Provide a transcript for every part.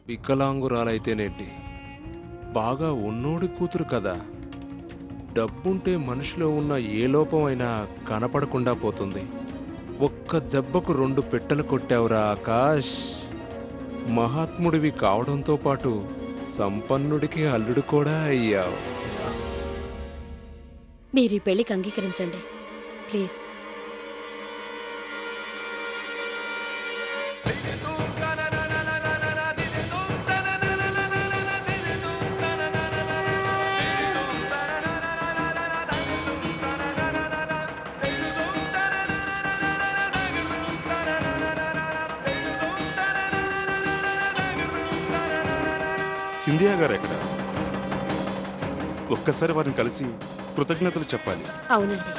వికలాంగురాలైతేనేంటి, బాగా ఉన్నోడి కూతురు కదా. డబ్బుంటే మనిషిలో ఉన్న ఏ లోపమైనా కనపడకుండా పోతుంది. ఒక్క దెబ్బకు 2 పిట్టలు కొట్టావురా ఆకాష్. మహాత్ముడివి కావడంతో పాటు సంపన్నుడికి అల్లుడు కూడా అయ్యావు. మీరు ఈ పెళ్లికి అంగీకరించండి ప్లీజ్. సింధియా గారు ఎక్కడ? ఒక్కసారి వారిని కలిసి కృతజ్ఞతలు చెప్పాలి. అవునండి.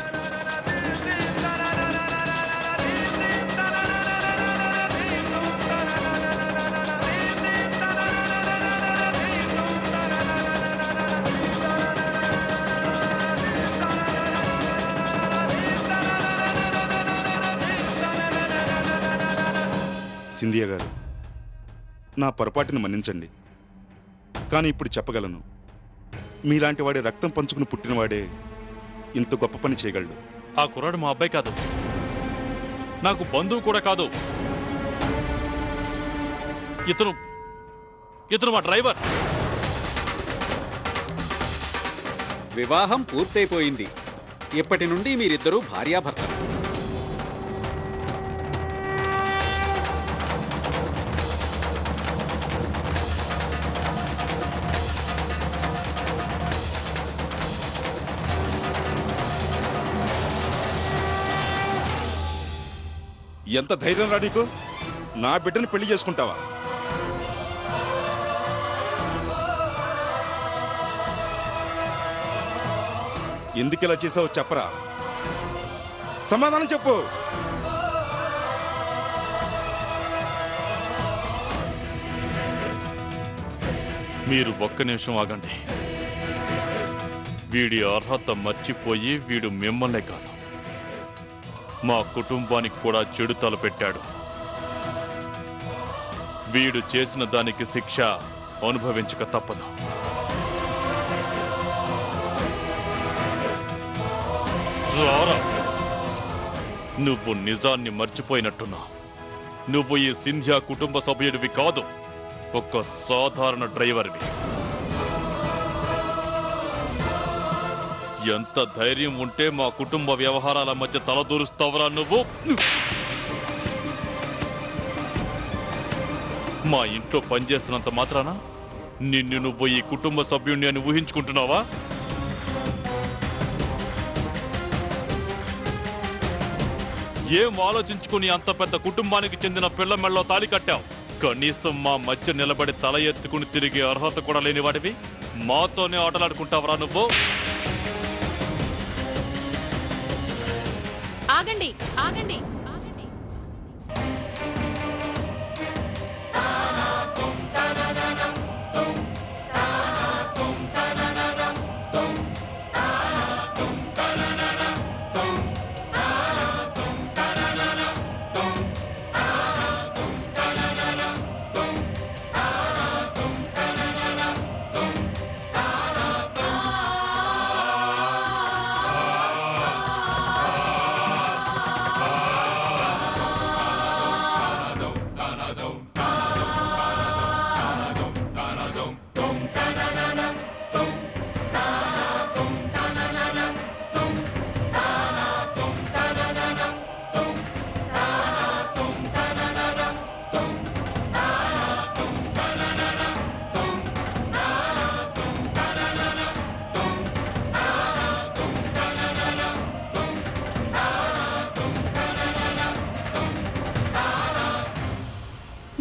సింధియా గారు, నా పొరపాటును మన్నించండి. కానీ ఇప్పుడు చెప్పగలను, మీలాంటి వాడి రక్తం పంచుకుని పుట్టినవాడే ఇంత గొప్ప పని చేయగలడు. ఆ కుర్రాడు మా అబ్బాయి కాదు, నాకు బంధువు కూడా కాదు. ఇతను మా డ్రైవర్. వివాహం పూర్తయిపోయింది. ఇప్పటి నుండి మీరిద్దరూ భార్యాభర్తలు. ఎంత ధైర్యం రా నీకు? నా బిడ్డని పెళ్లి చేసుకుంటావా? ఎందుకు ఇలా చేసావో చెప్పరా? సమాధానం చెప్పు. మీరు ఒక్క నిమిషం ఆగండి. వీడి అర్హత మర్చిపోయి వీడు మిమ్మల్నే కాదు, మా కుటుంబానికి కూడా చెడు తలపెట్టాడు. వీడు చేసిన దానికి శిక్ష అనుభవించక తప్పదు. రారా, నువ్వు నిజాన్ని మర్చిపోయినట్టున్నా. నువ్వు ఈ సింధ్యా కుటుంబ సభ్యుడివి కాదు, ఒక సాధారణ డ్రైవర్వి. ఎంత ధైర్యం ఉంటే మా కుటుంబ వ్యవహారాల మధ్య తలదూరుస్తావరా నువ్వు? మా ఇంట్లో పనిచేస్తున్నంత మాత్రాన నిన్ను నువ్వు ఈ కుటుంబ సభ్యుణ్ణి అని ఊహించుకుంటున్నావా? ఏం ఆలోచించుకుని అంత పెద్ద కుటుంబానికి చెందిన పిల్ల మెళ్ళలో తాళి కట్టావు? కనీసం మా మధ్య నిలబడి తల ఎత్తుకుని తిరిగే అర్హత కూడా లేని వాడివి మాతోనే ఆటలాడుకుంటావరా నువ్వు? ఆగండి ఆగండి.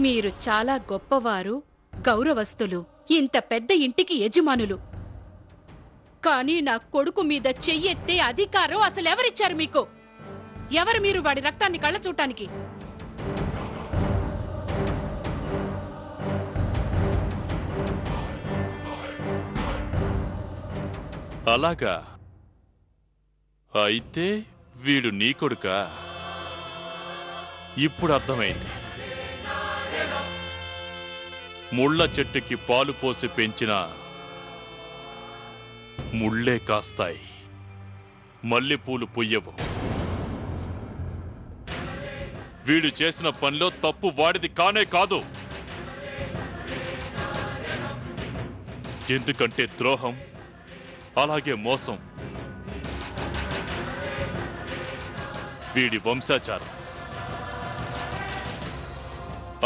మీరు చాలా గొప్పవారు, గౌరవస్తులు, ఇంత పెద్ద ఇంటికి యజమానులు. కానీ నా కొడుకు మీద చెయ్యెత్తే అధికారం అసలు ఎవరిచ్చారు మీకు? ఎవరు మీరు వాడి రక్తాన్ని కళ్ళ చూడటానికి? అలాగా? అయితే వీడు నీ కొడుకా? ఇప్పుడు అర్థమైంది. ముళ్ళ చెట్టుకి పాలు పోసి పెంచిన ముళ్ళే కాస్తాయి, మల్లెపూలు పుయ్యవు. వీడు చేసిన పనిలో తప్పు వాడిది కానే కాదు. ఎందుకంటే ద్రోహం, అలాగే మోసం వీడి వంశాచారం.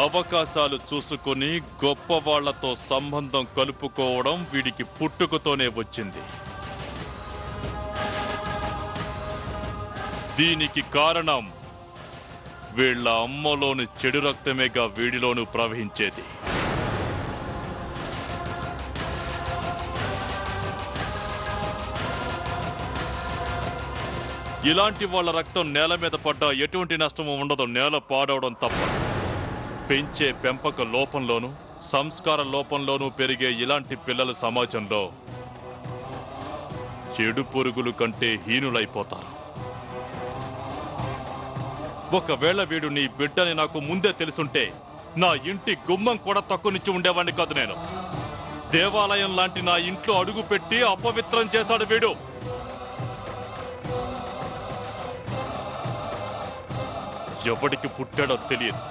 అవకాశాలు చూసుకుని గొప్ప వాళ్లతో సంబంధం కలుపుకోవడం వీడికి పుట్టుకతోనే వచ్చింది. దీనికి కారణం వీళ్ళ అమ్మలోని చెడు రక్తమేగా వీడిలోనూ ప్రవహించేది. ఇలాంటి వాళ్ళ రక్తం నేల మీద పడ్డా ఎటువంటి నష్టము ఉండదు, నేల పాడవడం తప్ప. పెంచే పెంపక లోపంలోనూ సంస్కార లోపంలోనూ పెరిగే ఇలాంటి పిల్లల సమాజంలో చెడు పురుగులు కంటే హీనులైపోతారు. ఒకవేళ వీడు నీ బిడ్డని నాకు ముందే తెలుసుంటే నా ఇంటి గుమ్మం కూడా తక్కువనిచ్చి ఉండేవాడిని కాదు. నేను దేవాలయం లాంటి నా ఇంట్లో అడుగు పెట్టి అపవిత్రం చేశాడు వీడు. ఎవడికి పుట్టాడో తెలియదు,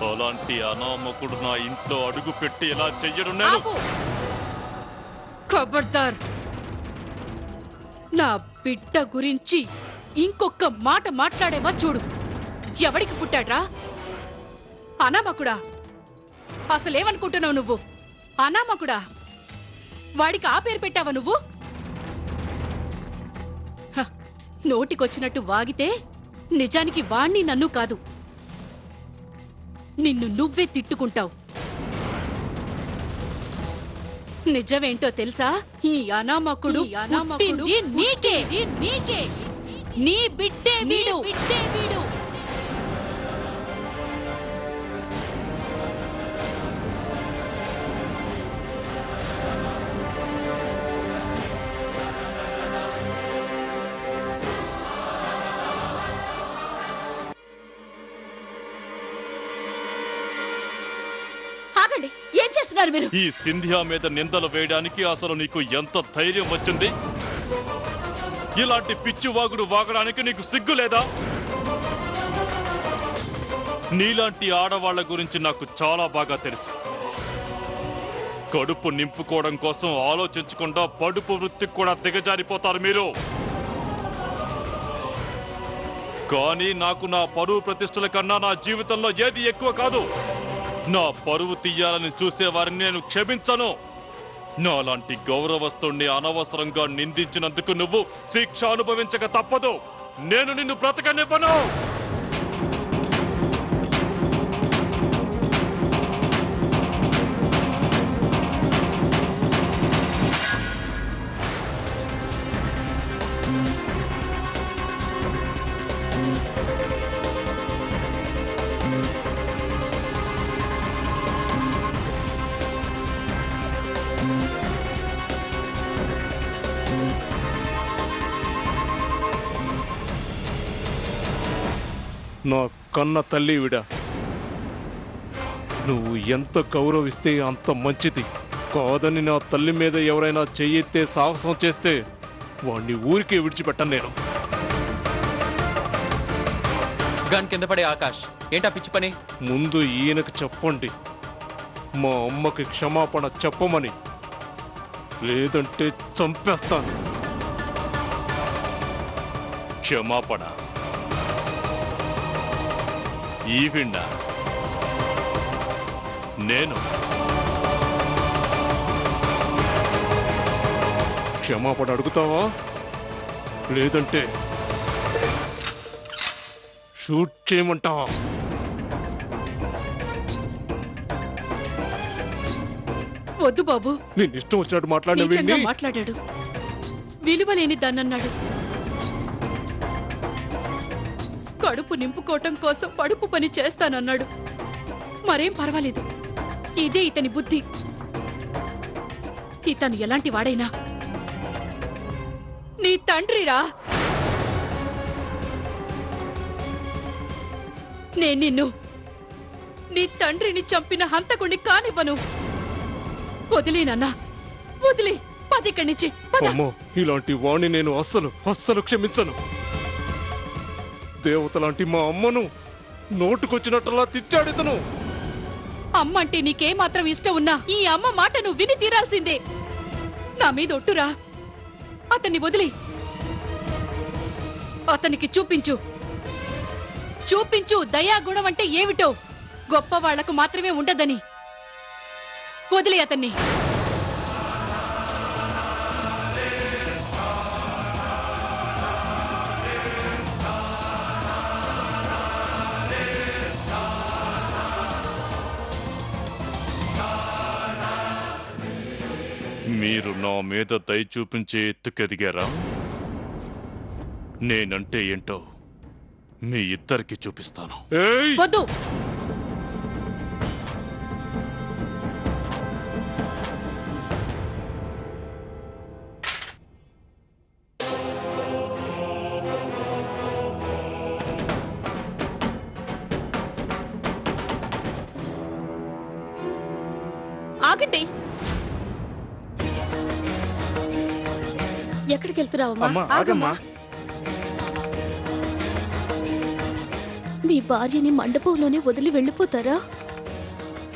అలాంటి అనామకుడు నా ఇంట్లో అడుగు పెట్టి ఇలా చెయ్యడం నేను. ఆపు! ఖబర్దార్! నా బిడ్డ గురించి ఇంకొక మాట మాట్లాడేవా చూడు. ఎవడికి పుట్టాడ్రా? అనామకుడా? అసలేమనుకుంటున్నావు నువ్వు? అనామకుడా? వాడికి ఆ పేరు పెట్టావా నువ్వు? హ, నోటికొచ్చినట్టు వాగితే నిజానికి వాణ్ణి నన్ను కాదు, నిన్ను నువ్వే తిట్టుకుంటావు. నిజమేంటో తెలుసా? ఈ అనామకుడు పుట్టింది నీకే, నీకే, నీ బిడ్డే వీడు. ఆగండి, ఏం చేస్తున్నారు మీరు? ఈ సింధియా మీద నిందలు వేయడానికి అసలు నీకు ఎంత ధైర్యం వచ్చింది? ఇలాంటి పిచ్చి వాగుడు వాగడానికి నీకు సిగ్గు లేదా? నీలాంటి ఆడవాళ్ల గురించి నాకు చాలా బాగా తెలుసు. కడుపు నింపుకోవడం కోసం ఆలోచించకుండా పడుపు వృత్తికి కూడా దిగజారిపోతారు మీరు. కానీ నాకు నా పరువు ప్రతిష్టల కన్నా నా జీవితంలో ఏది ఎక్కువ కాదు. నా పరువు తీయాలని చూసేవారిని నేను క్షమించను. నాలాంటి గౌరవస్తుణ్ణి అనవసరంగా నిందించినందుకు నువ్వు శిక్ష అనుభవించక తప్పదు. నేను నిన్ను బ్రతకనివ్వను. నా కన్న తల్లి విడ, నువ్వు ఎంత గౌరవిస్తే అంత మంచిది. కాదని నా తల్లి మీద ఎవరైనా చెయ్యెత్తే సాహసం చేస్తే వాణ్ణి ఊరికే విడిచిపెట్టను నేను. గన్ కింద పడే ఆకాష్, ఏంటా పిచ్చి పని? ముందు ఈయనకు చెప్పండి, మా అమ్మకి క్షమాపణ చెప్పమని, లేదంటే చంపేస్తాను. క్షమాపణ? ఈ విన్న నేను క్షమాపణ అడుగుతావా? లేదంటే షూట్ చేయమంటావా? వద్దు బాబు, నేను ఇష్టం వచ్చినట్టు నీచంగా మాట్లాడిన మాట్లాడాడు. విలువలేని దాన్నన్నాడు. కడుపు నింపుకోవటం కోసం పడుపు పని చేస్తానన్నాడు. మరేం పర్వాలేదు, ఇదే ఇతని బుద్ధి. ఇతను ఎలాంటి వాడైనా నీ తండ్రిరా. నేను నిన్ను నీ తండ్రిని చంపిన హంతకుణ్ణి కానివ్వను. వదిలేనన్నా, వదిలే. పదిక్కడి నుంచి పద. అమ్మో, ఇలాంటి వాణ్ణి నేను అస్సలు క్షమించను. దేవతలాంటి మా అమ్మను నోటుకొచ్చినట్లా తిట్టాడితను. అమ్మంటే నీకేమాత్రం ఇష్టం ఉన్నా ఈ అమ్మ మాట నువ్వు విని తీరాల్సిందే. నా మీద ఒట్టురా. అతన్ని వదిలి అతనికి చూపించు దయాగుణం అంటే ఏమిటో. గొప్ప వాళ్లకు మాత్రమే ఉండదని. వదిలే అతన్ని. మీరు నా మీద దయ చూపించే ఎత్తుకెదిగారా? నేనంటే ఏంటో మీ ఇద్దరికి చూపిస్తాను. ఏయ్! వద్దు. ఆగండి. ఎక్కడికి వెళ్తున్నావమ్మా? అమ్మా, ఆగమ్మా. ఆగమ్మా. మీ భార్యని మండపంలోనే వదిలి వెళ్ళిపోతారా?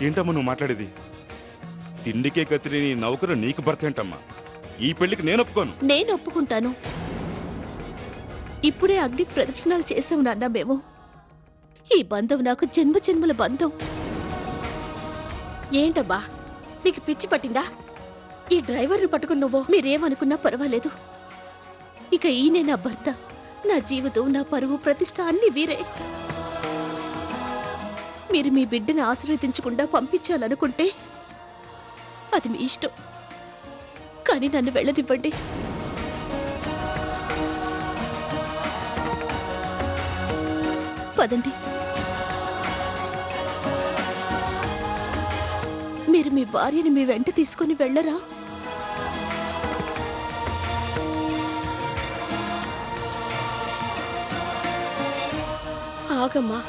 ఏంటమ్మా నువ్వు మాట్లాడేది? తిండికే కత్తిరి నీ నౌకరు నీకు భర్త ఏంటమ్మా? ఈ పెళ్లికి నేను ఒప్పుకోను. నేను ఒప్పుకుంటాను. ఇప్పుడే అగ్ని ప్రదక్షిణాలు చేసావు నాన్న మేము. ఈ బంధం నాకు జన్మజన్మల బంధం. ఏంటబ్బా, నీకు పిచ్చి పట్టిందా? ఈ డ్రైవర్ని పట్టుకుని నువ్వు మీరేమనుకున్నా పర్వాలేదు. ఇక ఈయనే నా భర్త. నా జీవితం, నా పరువు, ప్రతిష్ట అన్ని వీరే. మీరు మీ బిడ్డని ఆశీర్వదించకుండా పంపించాలనుకుంటే అది మీ ఇష్టం. కానీ నన్ను వెళ్ళనివ్వండి. పదండి. మీరు మీ భార్యని మీ వెంట తీసుకుని వెళ్ళరా? ఆగమ్మా.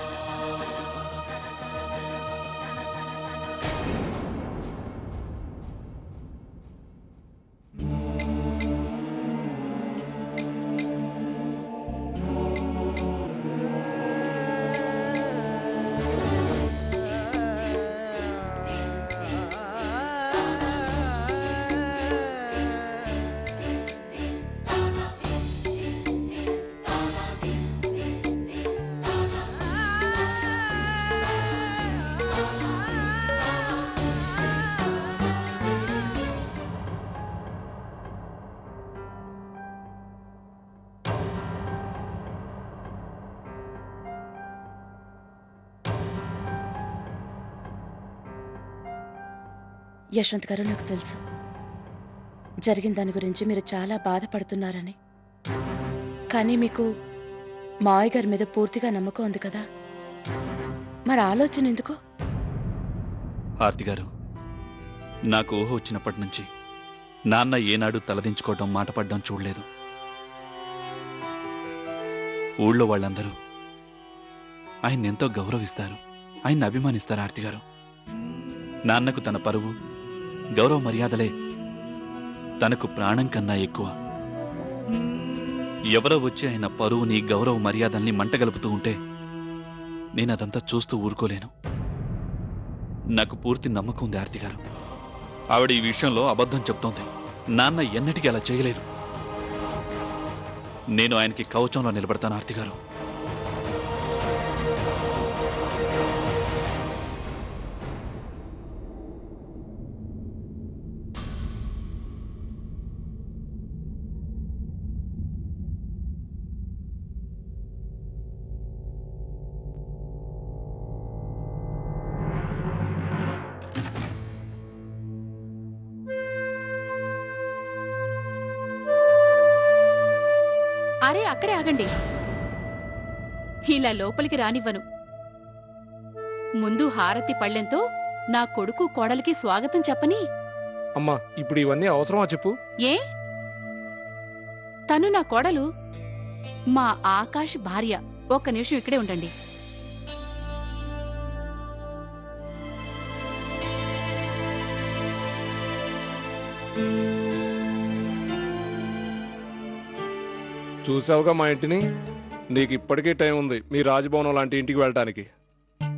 యశ్వంత్ గారు, నాకు తెలుసు జరిగిన దాని గురించి మీరు చాలా బాధపడుతున్నారని. కానీ మీకు మావయ్య గారి మీద పూర్తిగా నమ్మకం ఉంది కదా, మరి ఆలోచన ఎందుకు? ఆర్తి గారు, నాకు ఊహ వచ్చినప్పటి నుంచి నాన్న ఏనాడు తలదించుకోవడం, మాటపడ్డం చూడలేదు. ఊళ్ళో వాళ్ళందరూ ఆయన ఎంతో గౌరవిస్తారు, ఆయన్ని అభిమానిస్తారు. ఆర్తి గారు, నాన్నకు తన పరువు, గౌరవ మర్యాదలే తనకు ప్రాణం కన్నా ఎక్కువ. ఎవరో వచ్చి ఆయన పరువుని, గౌరవ మర్యాదల్ని మంటగలుపుతూ ఉంటే నేనదంతా చూస్తూ ఊరుకోలేను. నాకు పూర్తి నమ్మకం ఉంది ఆర్తి గారు. ఆవిడ ఈ విషయంలో అబద్ధం చెప్తోంది. నాన్న ఎన్నటికీ అలా చేయలేరు. నేను ఆయనకి కవచంలో నిలబడతాను ఆర్తి గారు. అరే, అక్కడే ఆగండి. ఇలా లోపలికి రానివ్వను. ముందు హారతి పళ్ళెంతో నా కొడుకు కోడలికి స్వాగతం చెప్పని. అమ్మా, ఇప్పుడు ఇవన్నీ అవసరమా చెప్పు? ఏ? తను నా కోడలు, మా ఆకాష్ భార్య. ఒక్క నిమిషం ఇక్కడే ఉండండి. చూసావుగా మా ఇంటిని. నీకు ఇప్పటికీ టైం ఉంది మీ రాజభవనం లాంటి ఇంటికి వెళ్ళటానికి.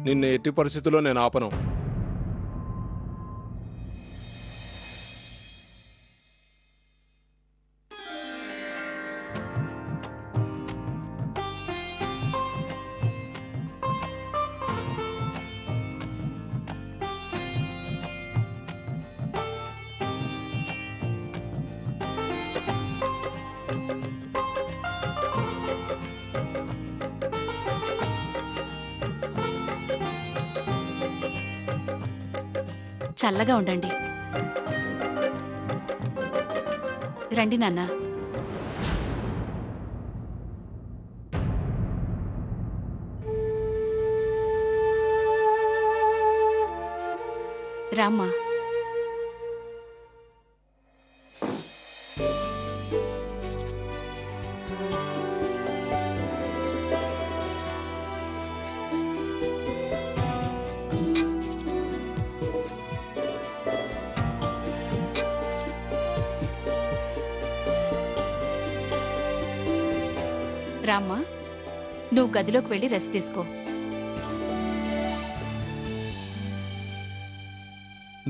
నిన్ను ఎట్టి పరిస్థితుల్లో నేను ఆపను. చల్లగా ఉండండి. రండి నాన్న. రామ్మా. రామ్మా, నువ్వు గదిలోకి వెళ్ళి రెస్ట్ తీసుకో.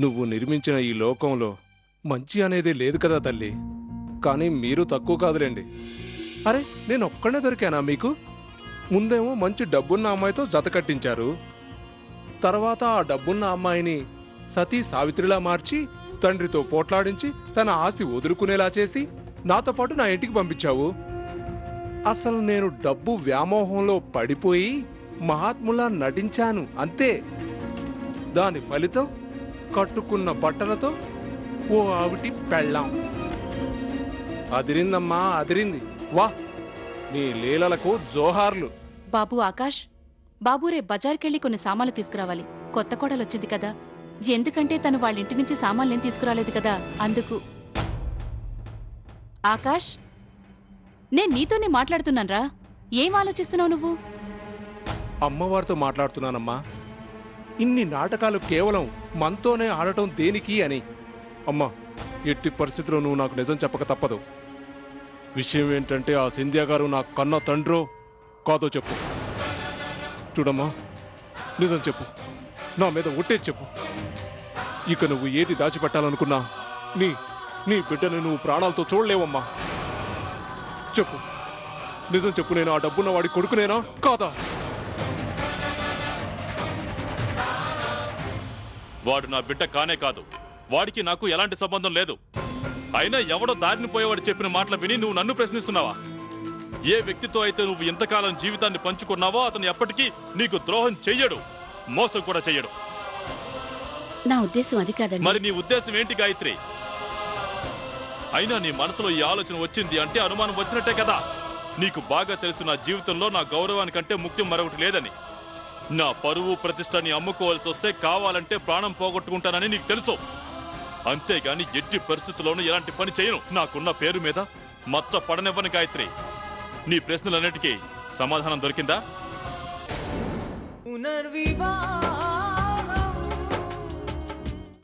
నువ్వు నిర్మించిన ఈ లోకంలో మంచి అనేది లేదు కదా తల్లి. కానీ మీరు తక్కువ కాదులేండి. అరే నేను ఒక్కడే దొరికానా మీకు? ముందేమో మంచి డబ్బున్న అమ్మాయితో జత కట్టించారు. తర్వాత ఆ డబ్బున్న అమ్మాయిని సతీ సావిత్రిలా మార్చి తండ్రితో పోట్లాడించి తన ఆస్తి వదులుకునేలా చేసి నాతో పాటు నా ఇంటికి పంపించావు. అసలు నేను డబ్బు వ్యామోహంలో పడిపోయి మహాత్ములా నటించాను అంతే. దాని ఫలితం కట్టుకున్న బట్టలతో ఓ ఆవిటి పెళ్ళాం. అదిరిందమ్మా అదిరింది. వా, నీ లీలలకు జోహార్లు. బాబు ఆకాష్, బాబు రే బజార్కెళ్ళి కొన్ని సామాన్లు తీసుకురావాలి. కొత్త కోడలొచ్చింది కదా, ఎందుకంటే తను వాళ్ళ ఇంటి నుంచి సామాన్లేం తీసుకురాలేదు కదా, అందుకు. ఆకాష్, నేను నీతోనే మాట్లాడుతున్నాన్రా. ఏం ఆలోచిస్తున్నావు నువ్వు? అమ్మవారితో మాట్లాడుతున్నానమ్మా. ఇన్ని నాటకాలు కేవలం మనతోనే ఆడటం దేనికి అని. అమ్మా, ఎట్టి పరిస్థితుల్లో నువ్వు నాకు నిజం చెప్పక తప్పదు. విషయం ఏంటంటే ఆ సింధ్యా గారు నా కన్న తండ్రో కాదో చెప్పు. చూడమ్మా, నిజం చెప్పు. నా మీద ఒట్టేసి చెప్పు. ఇక నువ్వు ఏది దాచిపెట్టాలనుకున్నా నీ నీ బిడ్డను నువ్వు ప్రాణాలతో చూడలేవమ్మా. చెప్పు, నిజం చెప్పు. నేను ఆ డబ్బున్న వాడి కొడుకునేనా కాదా? వాడు నా బిడ్డ కానే కాదు. వాడికి నాకు ఎలాంటి సంబంధం లేదు. అయినా ఎవడో దారిని పోయేవాడు చెప్పిన మాటలు విని నువ్వు నన్ను ప్రశ్నిస్తున్నావా? ఏ వ్యక్తితో అయితే నువ్వు ఇంతకాలం జీవితాన్ని పంచుకున్నావో అతను ఎప్పటికీ నీకు ద్రోహం చెయ్యడు, మోసం కూడా చెయ్యడు. నా ఉద్దేశం అది కాదండి. మరి నీ ఉద్దేశం ఏంటి గాయత్రి? అయినా నీ మనసులో ఈ ఆలోచన వచ్చింది అంటే అనుమానం వచ్చినట్టే కదా. నీకు బాగా తెలుసు నా జీవితంలో నా గౌరవానికంటే ముఖ్యం మరొకటి లేదని. నా పరువు ప్రతిష్టని అమ్ముకోవాల్సి వస్తే కావాలంటే ప్రాణం పోగొట్టుకుంటానని నీకు తెలుసు. అంతేగాని ఎట్టి పరిస్థితుల్లోనూ ఎలాంటి పని చేయను. నాకున్న పేరు మీద మచ్చ పడనివ్వని గాయత్రి. నీ ప్రశ్నలన్నిటికీ సమాధానం దొరికిందా?